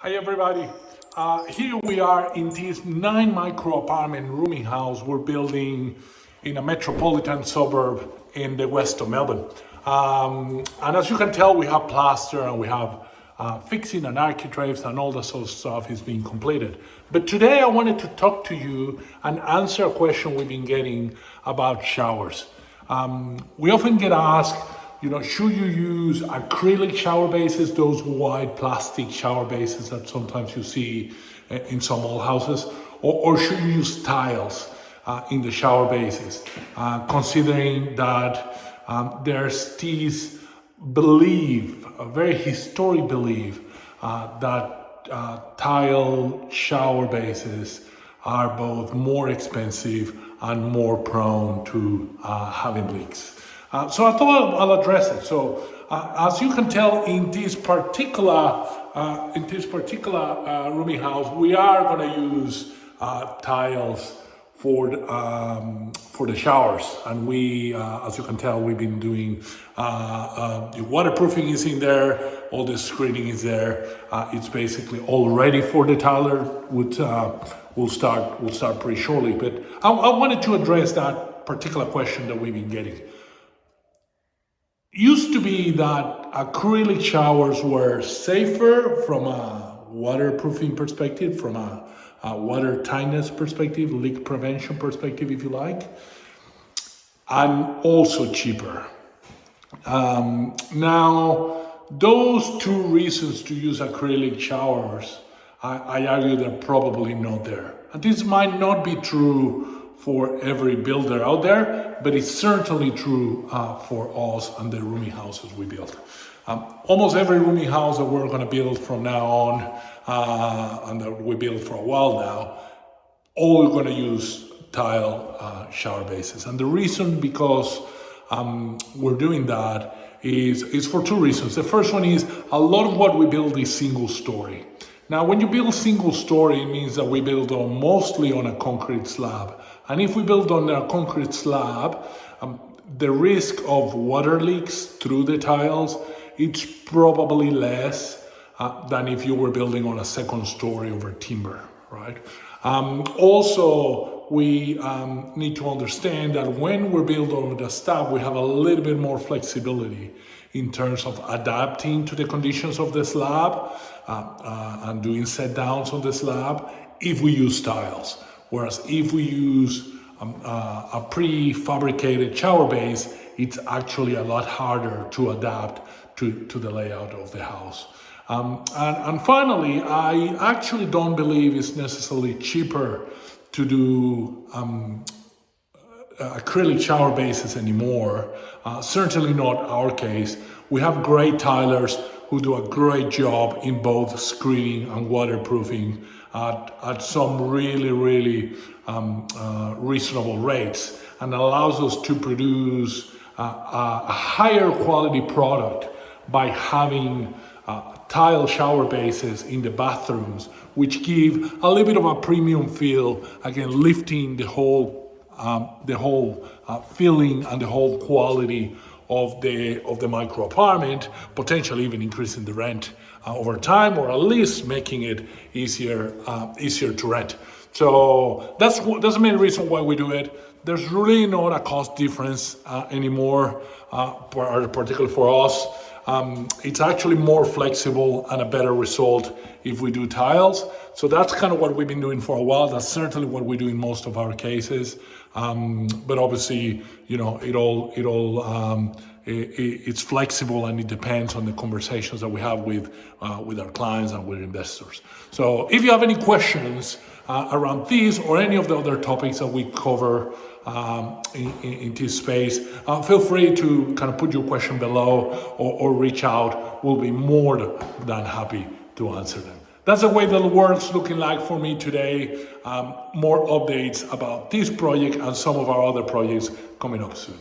Hi everybody. Here we are in this 9 micro apartment rooming house we're building in a metropolitan suburb in the west of Melbourne. And as you can tell, we have plaster and we have fixing and architraves and all that sort of stuff is being completed. But today I wanted to talk to you and answer a question we've been getting about showers. We often get asked, should you use acrylic shower bases, those white plastic shower bases that sometimes you see in some old houses, or should you use tiles in the shower bases, considering that there's this belief, a very historic belief, that tile shower bases are both more expensive and more prone to having leaks. So I thought I'll address it. So as you can tell, in this particular rooming house, we are going to use tiles for the showers, and we, as you can tell, we've been doing the waterproofing is in there, all the screening is there. It's basically all ready for the tiler. We'll start pretty shortly. But I wanted to address that particular question that we've been getting. Used to be that acrylic showers were safer from a waterproofing perspective, from a water tightness perspective, leak prevention perspective, if you like, and also cheaper. Now, those two reasons to use acrylic showers, I argue they're probably not there. And this might not be true for every builder out there, but it's certainly true for us and the rooming houses we build. Almost every rooming house that we're going to build from now on, and that we build for a while now, all we're going to use tile shower bases. And the reason because we're doing that is for two reasons. The first one is a lot of what we build is single story. Now, when you build single story, it means that we build mostly on a concrete slab. And if we build on a concrete slab, the risk of water leaks through the tiles, it's probably less than if you were building on a second story over timber, right? Also, we need to understand that when we're building over the slab, we have a little bit more flexibility in terms of adapting to the conditions of the slab and doing set downs on the slab if we use tiles. Whereas if we use a prefabricated shower base, it's actually a lot harder to adapt to the layout of the house. And finally, I actually don't believe it's necessarily cheaper to do acrylic shower bases anymore. Certainly not our case. We have great tilers who do a great job in both screening and waterproofing at some really reasonable rates, and allows us to produce a higher quality product by having tile shower bases in the bathrooms, which give a little bit of a premium feel, again lifting the whole feeling and the whole quality of the micro apartment, potentially even increasing the rent over time, or at least making it easier to rent. So that's the main reason why we do it. There's really not a cost difference anymore, particularly for us. It's actually more flexible and a better result if we do tiles. So that's kind of what we've been doing for a while. That's certainly what we do in most of our cases. But obviously, it's flexible, and it depends on the conversations that we have with our clients and with investors. So if you have any questions around these or any of the other topics that we cover in this space, feel free to kind of put your question below or reach out. We'll be more than happy to answer them. That's the way the world's looking like for me today. More updates about this project and some of our other projects coming up soon.